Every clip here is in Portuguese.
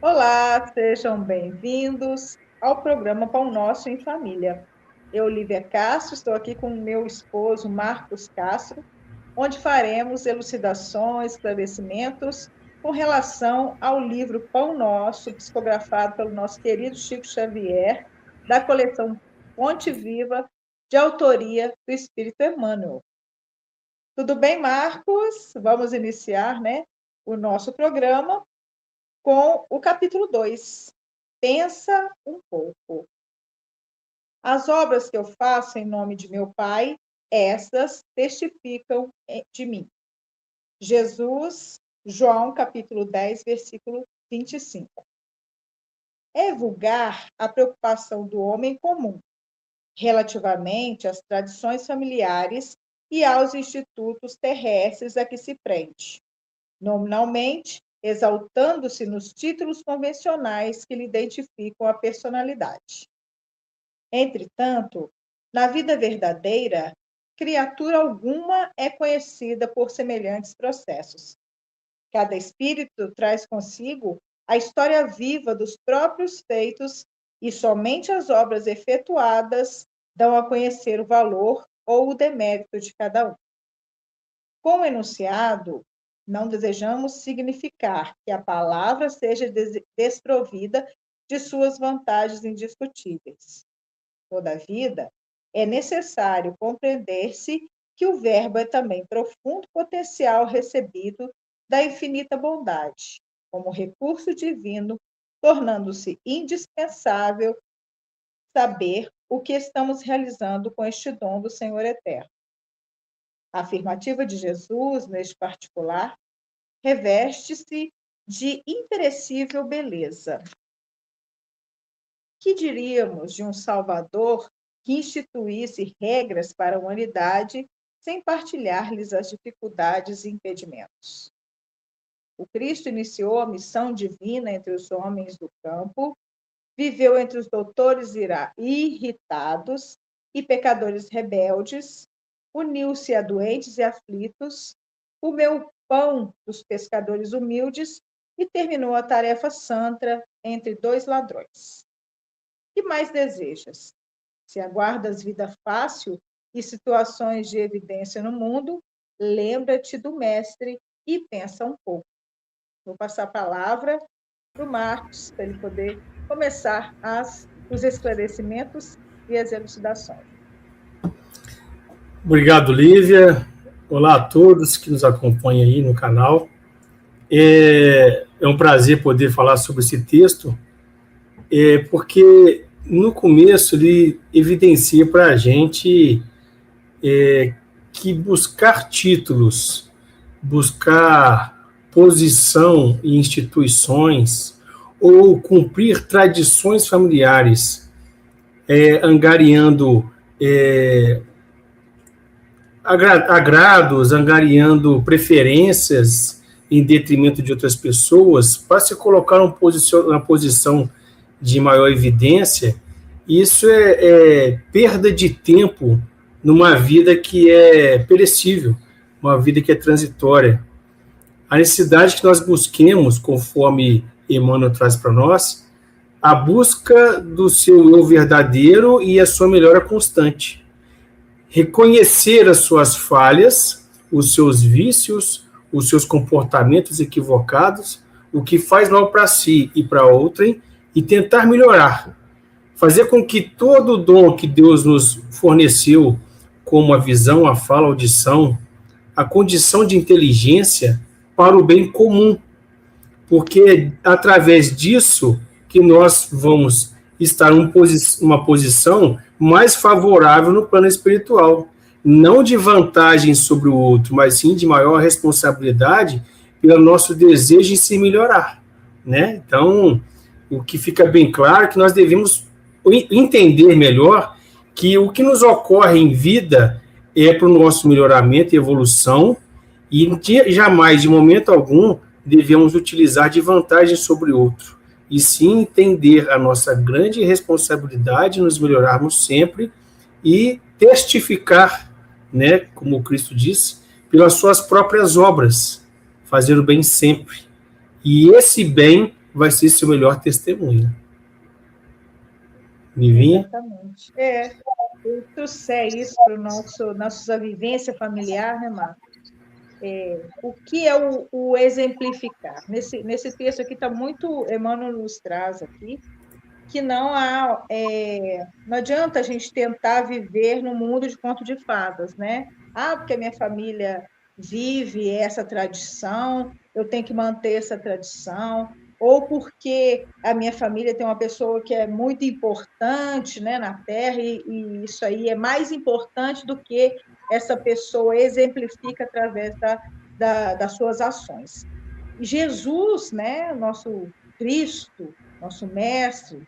Olá, sejam bem-vindos ao programa Pão Nosso em Família. Eu, Lívia Castro, estou aqui com o meu esposo, Marcos Castro, onde faremos elucidações, esclarecimentos com relação ao livro Pão Nosso, psicografado pelo nosso querido Chico Xavier, da coleção Fonte Viva, de autoria do Espírito Emmanuel. Tudo bem, Marcos? Vamos iniciar, o nosso programa com o capítulo 2. Pensa um pouco. As obras que eu faço em nome de meu Pai, essas testificam de mim. Jesus, João, capítulo 10, versículo 25. É vulgar a preocupação do homem comum, relativamente às tradições familiares e aos institutos terrestres a que se prende, nominalmente, exaltando-se nos títulos convencionais que lhe identificam a personalidade. Entretanto, na vida verdadeira, criatura alguma é conhecida por semelhantes processos. Cada espírito traz consigo a história viva dos próprios feitos e somente as obras efetuadas dão a conhecer o valor ou o demérito de cada um. Com o enunciado, não desejamos significar que a palavra seja desprovida de suas vantagens indiscutíveis. Todavia, é necessário compreender-se que o verbo é também profundo potencial recebido da infinita bondade, como recurso divino, tornando-se indispensável saber o que estamos realizando com este dom do Senhor Eterno. A afirmativa de Jesus, neste particular, reveste-se de imperecível beleza. Que diríamos de um Salvador que instituísse regras para a humanidade sem partilhar-lhes as dificuldades e impedimentos? O Cristo iniciou a missão divina entre os homens do campo, viveu entre os doutores irritados e pecadores rebeldes, uniu-se a doentes e aflitos, comeu o pão dos pescadores humildes e terminou a tarefa santa entre dois ladrões. Que mais desejas? Se aguardas vida fácil e situações de evidência no mundo, lembra-te do Mestre e pensa um pouco. Vou passar a palavra para o Marcos, para ele poder começar os esclarecimentos e as elucidações. Obrigado, Lívia. Olá a todos que nos acompanham aí no canal. É um prazer poder falar sobre esse texto, porque no começo ele evidencia para a gente que buscar títulos, buscar posição em instituições ou cumprir tradições familiares, angariando agrados, angariando preferências em detrimento de outras pessoas, para se colocar na posição de maior evidência, isso é perda de tempo numa vida que é perecível, uma vida que é transitória. A necessidade que nós busquemos, conforme Emmanuel traz para nós, a busca do seu eu verdadeiro e a sua melhora constante. Reconhecer as suas falhas, os seus vícios, os seus comportamentos equivocados, o que faz mal para si e para outrem, e tentar melhorar. Fazer com que todo o dom que Deus nos forneceu, como a visão, a fala, a audição, a condição de inteligência, para o bem comum. Porque é através disso que nós vamos estar numa posição mais favorável no plano espiritual. Não de vantagem sobre o outro, mas sim de maior responsabilidade pelo nosso desejo em se melhorar, né? Então, o que fica bem claro é que nós devemos entender melhor que o que nos ocorre em vida é para o nosso melhoramento e evolução, e jamais, de momento algum, devemos utilizar de vantagem sobre o outro, e sim entender a nossa grande responsabilidade, nos melhorarmos sempre e testificar, né, como Cristo disse, pelas suas próprias obras, fazer o bem sempre. E esse bem vai ser seu melhor testemunho. Livinha? Exatamente. Eu trouxe isso para nossa vivência familiar, né, Marcos? O que é o exemplificar? Nesse texto aqui está muito, Emmanuel nos traz aqui, que não adianta a gente tentar viver no mundo de conto de fadas, né? Porque a minha família vive essa tradição, eu tenho que manter essa tradição, ou porque a minha família tem uma pessoa que é muito importante, né, na Terra, e isso aí é mais importante do que essa pessoa exemplifica através das suas ações. E Jesus, né, nosso Cristo, nosso mestre,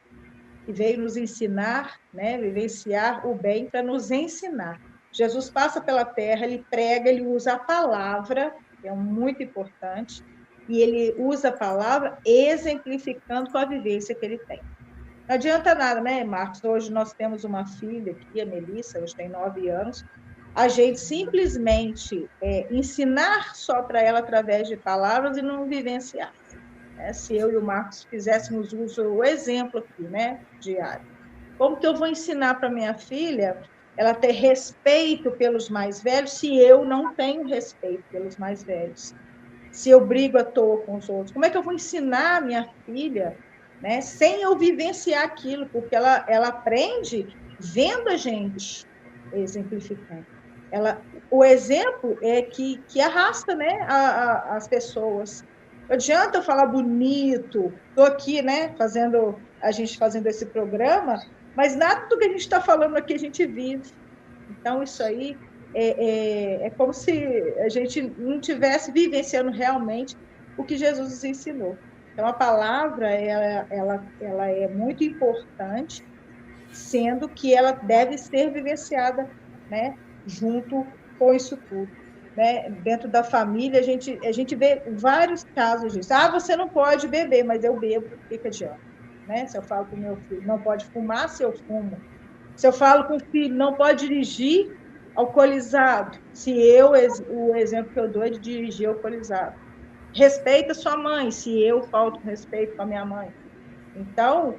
que veio nos ensinar, né, vivenciar o bem para nos ensinar. Jesus passa pela terra, ele prega, ele usa a palavra, que é muito importante, e ele usa a palavra exemplificando com a vivência que ele tem. Não adianta nada, né, Marcos? Hoje nós temos uma filha aqui, a Melissa, hoje tem 9 anos, a gente simplesmente ensinar só para ela através de palavras e não vivenciar. Se eu e o Marcos fizéssemos uso do exemplo aqui, né, diário. Como que eu vou ensinar para minha filha ela ter respeito pelos mais velhos se eu não tenho respeito pelos mais velhos? Se eu brigo à toa com os outros, como é que eu vou ensinar a minha filha, né, sem eu vivenciar aquilo? Porque ela aprende vendo a gente exemplificando. O exemplo é que arrasta, né, as pessoas. Não adianta eu falar bonito, estou aqui, né, a gente fazendo esse programa, mas nada do que a gente está falando aqui a gente vive. Então, isso aí é como se a gente não estivesse vivenciando realmente o que Jesus nos ensinou. Então, a palavra ela é muito importante, sendo que ela deve ser vivenciada, né, junto com isso tudo. Né? Dentro da família, a gente vê vários casos disso. Você não pode beber, mas eu bebo, fica adiante. Né? Se eu falo para o meu filho, não pode fumar, se eu fumo. Se eu falo com o filho, não pode dirigir alcoolizado, o exemplo que eu dou é de dirigir alcoolizado. Respeita sua mãe, se eu falto respeito com a minha mãe. Então,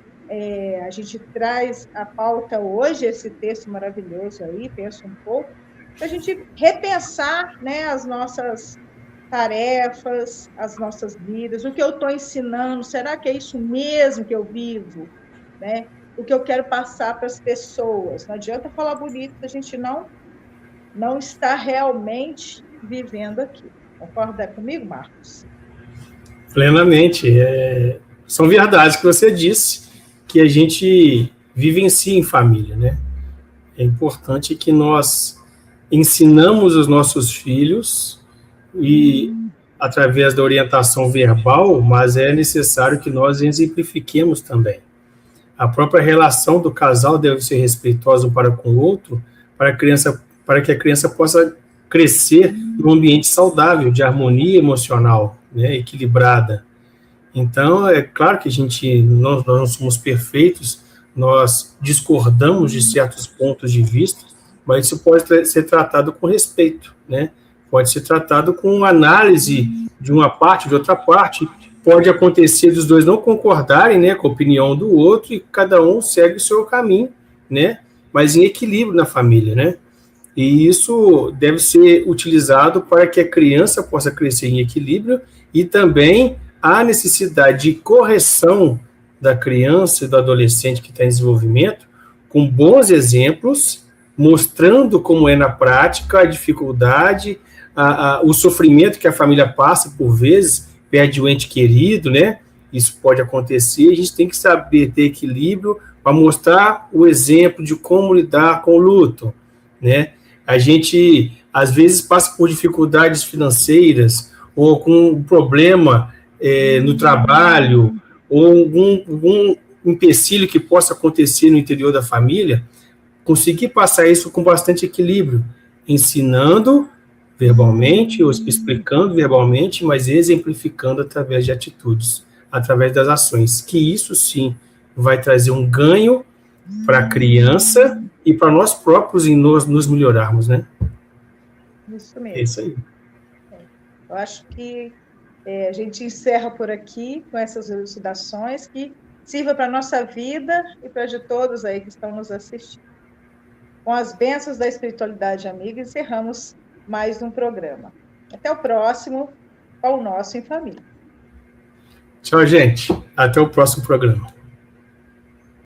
a gente traz a pauta hoje, esse texto maravilhoso aí, pensa um pouco, para a gente repensar, né, as nossas tarefas, as nossas vidas, o que eu estou ensinando, será que é isso mesmo que eu vivo? Né? O que eu quero passar para as pessoas? Não adianta falar bonito se a gente não está realmente vivendo aqui. Concorda comigo, Marcos? Plenamente. São verdades que você disse, que a gente vivencia em família, né? É importante que nós ensinamos os nossos filhos e através da orientação verbal, mas é necessário que nós exemplifiquemos também. A própria relação do casal deve ser respeitosa um para com o outro, para que a criança possa crescer num ambiente saudável, de harmonia emocional, né, equilibrada. Então, é claro que nós não somos perfeitos, nós discordamos de certos pontos de vista, mas isso pode ser tratado com respeito, né? Pode ser tratado com análise de uma parte, de outra parte. Pode acontecer dos dois não concordarem, né, com a opinião do outro e cada um segue o seu caminho, né? Mas em equilíbrio na família, né? E isso deve ser utilizado para que a criança possa crescer em equilíbrio e também a necessidade de correção da criança e do adolescente que está em desenvolvimento, com bons exemplos, mostrando como é na prática a dificuldade, o sofrimento que a família passa por vezes, perde o ente querido, né? Isso pode acontecer, a gente tem que saber ter equilíbrio para mostrar o exemplo de como lidar com o luto, né? A gente, às vezes, passa por dificuldades financeiras ou com um problema no trabalho ou algum empecilho que possa acontecer no interior da família, conseguir passar isso com bastante equilíbrio, ensinando verbalmente, ou explicando verbalmente, mas exemplificando através de atitudes, através das ações, que isso sim vai trazer um ganho para a criança e para nós próprios em nos melhorarmos, né? Isso mesmo. É isso aí. Eu acho que A gente encerra por aqui com essas elucidações que sirva para a nossa vida e para de todos aí que estão nos assistindo. Com as bênçãos da espiritualidade amiga, encerramos mais um programa. Até o próximo, Pão Nosso em Família. Tchau, gente. Até o próximo programa.